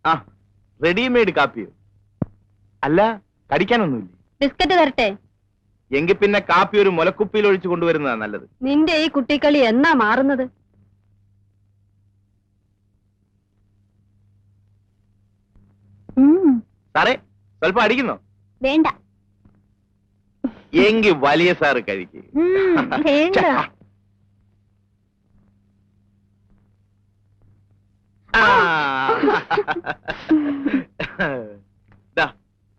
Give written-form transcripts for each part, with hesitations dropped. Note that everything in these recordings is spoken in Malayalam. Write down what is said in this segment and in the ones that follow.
ആ, റെഡിമെയ്ഡ് കാപ്പിയോ? അല്ല, കടിക്കാനൊന്നുമില്ല. ബിസ്ക്കറ്റ് തരട്ടെ? എങ്കിൽ പിന്നെ കാപ്പി ഒരു മുലക്കുപ്പിയിൽ ഒഴിച്ചു കൊണ്ടുവരുന്നതാ നല്ലത്. നിന്റെ ഈ കുട്ടിക്കളി എന്നാ മാറുന്നത്? സാറേ, സ്വല്പം അടിക്കുന്നോ? വേണ്ട. എങ്കിൽ വലിയ സാറ് കഴിക്ക്. വേണ്ട.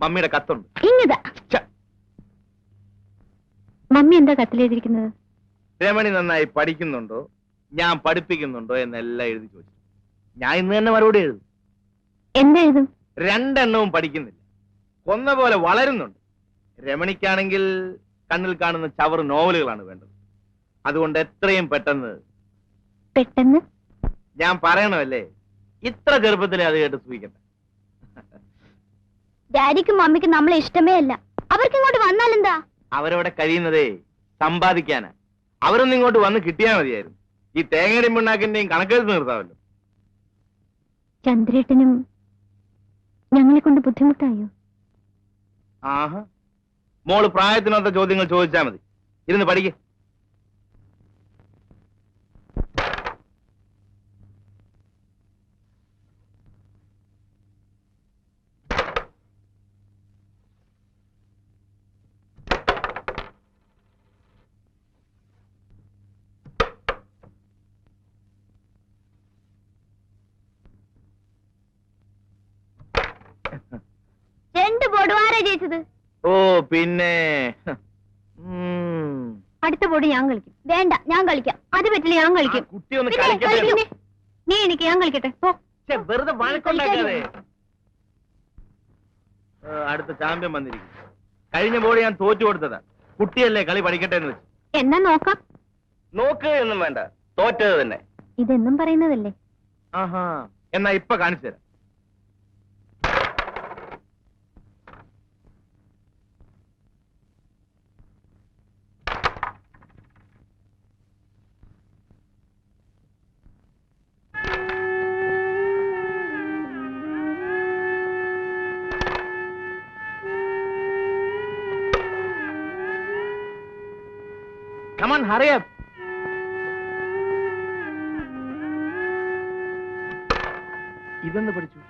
മമ്മിയുടെ കത്തുണ്ട്. ഇങ്ങതാ. മമ്മി എന്താ കത്തിലെഴുതിയിരിക്കുന്നത്? രമണി നന്നായി പഠിക്കുന്നുണ്ടോ, ഞാൻ പഠിപ്പിക്കുന്നുണ്ടോ എന്നെല്ലാം എഴുതി ചോദിച്ചു. ഞാൻ ഇന്ന് തന്നെ മറുപടി എഴുതും. എന്താ എഴുതും? 2 എണ്ണവും പഠിക്കുന്നില്ല, കൊന്ന പോലെ വളരുന്നുണ്ട്. രമണിക്കാണെങ്കിൽ കണ്ണിൽ കാണുന്ന ചവറ് നോവലുകളാണ് വേണ്ടത്. അതുകൊണ്ട് എത്രയും പെട്ടെന്ന് ഞാൻ പറയണമല്ലേ, ഇത്ര ചെറുപ്പത്തിലെ അത് കേട്ട് സൂചിക്കട്ടെ. ഡാഡിക്കും മമ്മിക്കും നമ്മളെ ഇഷ്ടമേ അല്ല. അവർക്ക് ഇങ്ങോട്ട് വന്നാലെന്താ? അവരവിടെ കഴിയുന്നതേ സമ്പാദിക്കാനാ. അവരൊന്നും ഇങ്ങോട്ട് വന്ന് കിട്ടിയാൽ മതിയായിരുന്നു. ഈ തേങ്ങയുടെയും പിണ്ണാക്കിന്റെയും കണക്കെടുത്ത് നിർത്താമല്ലോ. ചന്ദ്രേട്ടനും ഞങ്ങളെ കൊണ്ട് ബുദ്ധിമുട്ടായോ? ആഹാ, മോള് പ്രായത്തിനൊത്ത ചോദ്യങ്ങൾ ചോദിച്ചാൽ മതി. ഇരുന്ന് പഠിക്കേ. രണ്ട് ബോർഡ് ആരാ ജയിച്ചത്? ഓ പിന്നെ അടുത്ത ബോർഡ് ഞാൻ കളിക്കും. വേണ്ട, ഞാൻ കളിക്കാം. അത് പറ്റില്ല, ഞാൻ കളിക്കും. നീ എനിക്ക്, ഞാൻ കളിക്കട്ടെ. വെറുതെ വഴക്കുണ്ടാക്കാതെ. അടുത്ത ചാമ്പ്യൻ വന്നിരിക്കും. കഴിഞ്ഞ ബോർഡ് ഞാൻ തോറ്റു കൊടുത്തതാ. കുട്ടിയല്ലേ, കളി പഠിക്കട്ടെ എന്ന് വെച്ചു. എന്നാ നോക്കാം. നോക്ക് എന്നും വേണ്ട, തോറ്റത് തന്നെ. ഇതെന്നും പറയുന്നതല്ലേ? ആഹാ, എന്നാ ഇപ്പൊ കാണിച്ചു തരാം. Come on, hurry up. ഇതെന്ന് പഠിച്ചു.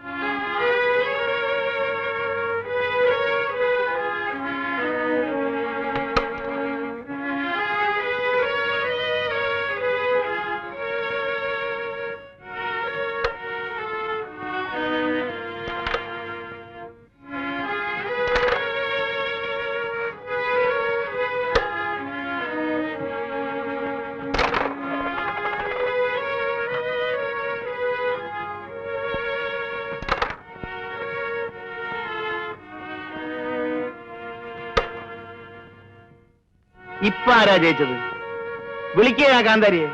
ഇപ്പൊ ആരാ ജയിച്ചത്? വിളിക്കുക കാന്താരിയെ.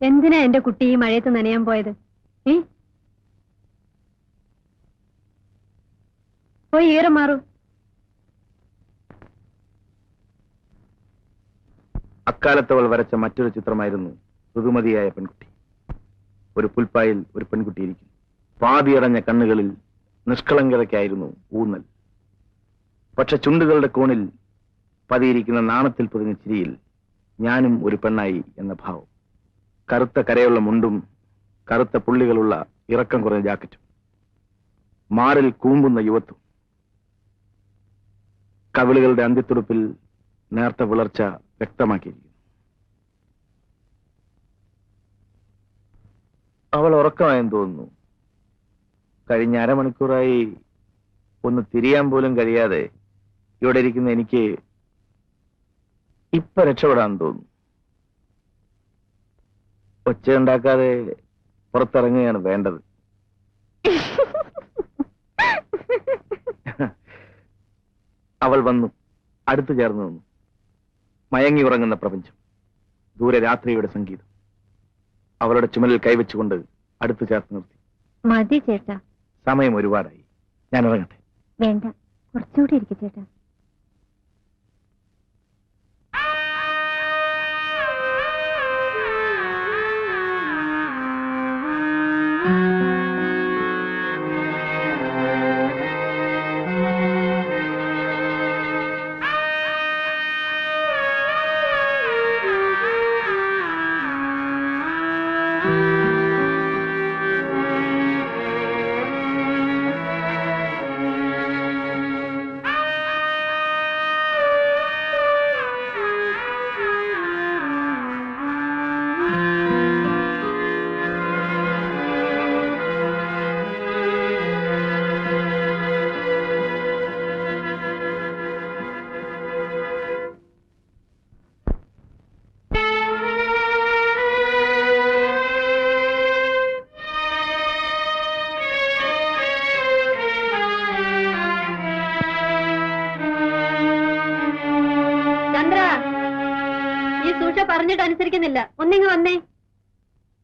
എന്തിനാ എന്റെ കുട്ടി ഈ മഴയത്ത് നനയാൻ പോയത്? പോയി ഈറം മാറൂ. അക്കാലത്തവൾ വരച്ച മറ്റൊരു ചിത്രമായിരുന്നു ഋതുമതിയായ പെൺകുട്ടി. ഒരു പുൽപ്പായിൽ ഒരു പെൺകുട്ടി ഇരിക്കും. പാതിയടഞ്ഞ കണ്ണുകളിൽ നിഷ്കളങ്കതയ്ക്കായിരുന്നു ഊന്നൽ. പക്ഷെ ചുണ്ടുകളുടെ കോണിൽ പതിയിരിക്കുന്ന നാണത്തിൽ പൊതിഞ്ഞ ചിരിയിൽ ഞാനും ഒരു പെണ്ണായി എന്ന ഭാവം. കറുത്ത കരയുള്ള മുണ്ടും കറുത്ത പുള്ളികളുള്ള ഇറക്കം കുറഞ്ഞ ജാക്കറ്റും, മാറിൽ കൂമ്പുന്ന യുവത്വം, കവിളുകളുടെ അന്ത്യത്തുടുപ്പിൽ നേർത്ത വിളർച്ച വ്യക്തമാക്കിയിരിക്കുന്നു. അവൾ ഉറക്കമായെന്ന് തോന്നുന്നു. കഴിഞ്ഞ അരമണിക്കൂറായി ഒന്ന് തിരിയാൻ പോലും കഴിയാതെ ഇവിടെ ഇരിക്കുന്ന എനിക്ക് ഇപ്പൊ രക്ഷപ്പെടാൻ തോന്നുന്നു. ഒച്ചയുണ്ടാക്കാതെ പുറത്തിറങ്ങുകയാണ് വേണ്ടത്. അവൾ വന്നു, അടുത്തു ചേർന്നു നിന്നു. മയങ്ങി ഉറങ്ങുന്ന പ്രപഞ്ചം, ദൂരെ രാത്രിയുടെ സംഗീതം. അവളുടെ ചുമലിൽ കൈവച്ചുകൊണ്ട് അടുത്തു ചേർത്ത് നിർത്തി. മതി ചേട്ടാ, സമയം ഒരുപാടായി, ഞാൻ ഇറങ്ങട്ടെ. വേണ്ട, കുറച്ചുകൂടി ഇരിക്കും ചേട്ടാ. സൂക്ഷ പറഞ്ഞിട്ട് അനുസരിക്കുന്നില്ല. ഒന്നിങ്ങ് വന്നേ.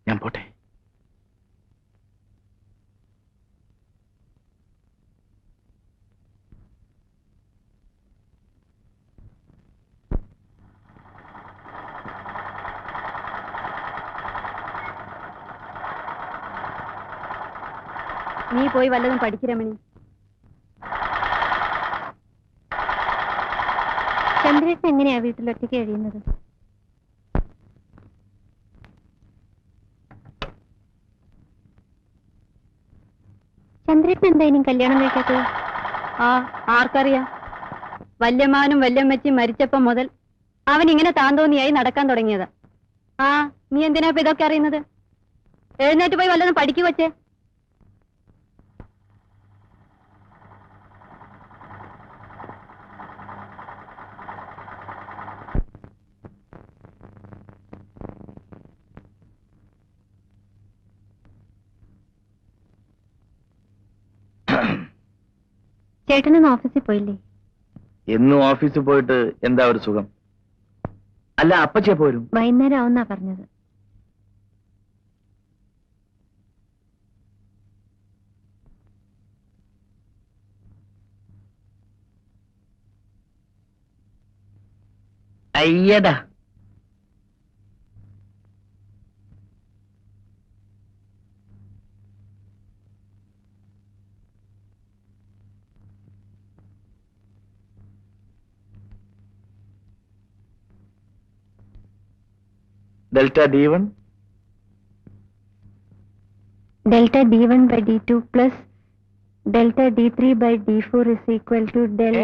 ഞാൻ പോട്ടെ. നീ പോയി വല്ലതും പഠിക്കരമണി. ചന്ദ്രേട്ടൻ എങ്ങനെയാ വീട്ടിലൊറ്റയ്ക്ക് കഴിയുന്നത്? ചന്ദ്രേട്ടൻ എന്താ ഇനിയും കല്യാണം കഴിക്കാത്തത്? ആർക്കറിയാം. വല്യമാനും വല്യമ്മച്ചും മരിച്ചപ്പം മുതൽ അവൻ ഇങ്ങനെ താന്തോന്നിയായി നടക്കാൻ തുടങ്ങിയത്. നീ എന്തിനാ ഇപ്പൊ ഇതൊക്കെ അറിയുന്നത്? എഴുന്നേറ്റ് പോയി വല്ലതും പഠിക്കു വച്ചേ. ചേട്ടനൊന്ന് ഓഫീസിൽ പോയില്ലേ? എന്നും ഓഫീസിൽ പോയിട്ട് എന്താ ഒരു സുഖം? അല്ല, അപ്പച്ചേ പോരും. വൈകുന്നേരം ആവുന്നാ പറഞ്ഞത്. അയ്യടാ, delta d1 delta d1 by d2 plus delta d3 by d4 is equal to del.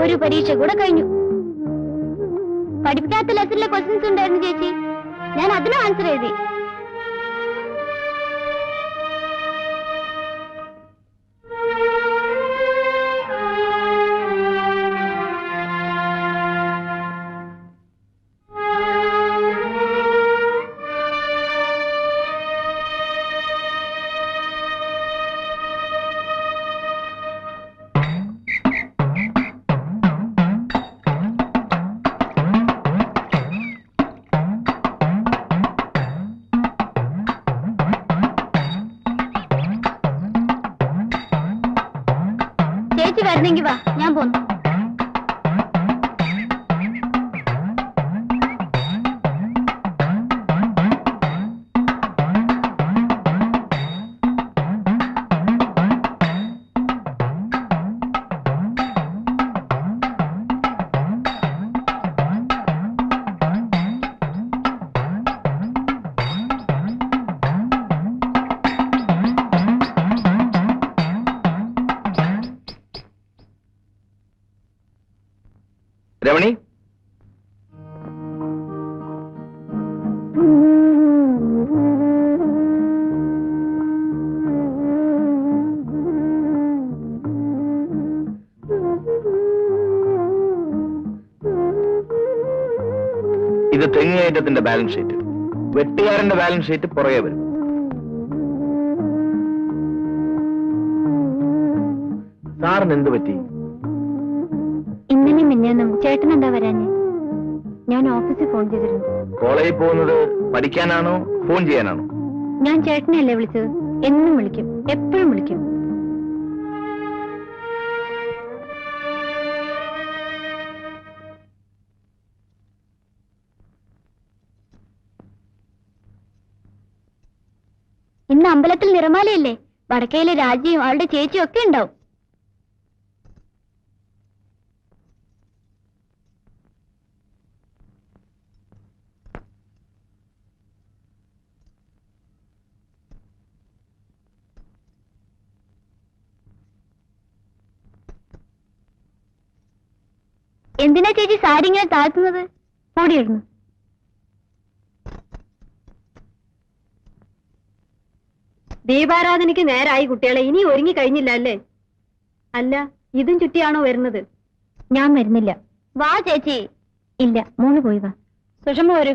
ഒരു പരീക്ഷ കൂടെ കഴിഞ്ഞു. പഠിപ്പിക്കാത്ത ലെസണിലെ ക്വസ്റ്റ്യൻസ് ഉണ്ടായിരുന്നു ചേച്ചി. ഞാൻ അതിനും ആൻസർ എഴുതി. ചേച്ചി വരുന്നെങ്കി വാ, ഞാൻ പോന്നു. രമണി, ഇത് തെങ്ങുകയറ്റത്തിന്റെ ബാലൻസ് ഷീറ്റ്. വെട്ടുകാരന്റെ ബാലൻസ് ഷീറ്റ് പുറകെ വരും. സാറിന് എന്ത് പറ്റി? ഇന്നലെ മിന്നൊന്നും ചേട്ടൻ എന്താ വരാഞ്ഞേ? ഞാൻ ഓഫീസിൽ ഫോൺ ചെയ്തിരുന്നു. കോളേജിൽ പോകുന്നത് പഠിക്കാനാണോ ഫോൺ ചെയ്യാനാണോ? ഞാൻ ചേട്ടനെയല്ലേ വിളിച്ചത്? എന്നും വിളിക്കും, എപ്പോഴും വിളിക്കും. ഇന്ന് അമ്പലത്തിൽ നിറമാലയല്ലേ? വടക്കയിലെ രാജിയും അവളുടെ ചേച്ചിയും ഒക്കെ ഉണ്ടാവും. എന്തിനാ ചേച്ചി സാരി ഇങ്ങനെ താഴ്ത്തുന്നത്? ഓടിയിടുന്നു. ദീപാരാധനയ്ക്ക് നേരായി കുട്ടികളെ. ഇനി ഒരുങ്ങി കഴിഞ്ഞില്ല അല്ലേ? അല്ല, ഇതും ചുറ്റിയാണോ വരുന്നത്? ഞാൻ വരുന്നില്ല. വാ ചേച്ചി. ഇല്ല, മോള് പോയി വാ. സുഷമ വരൂ.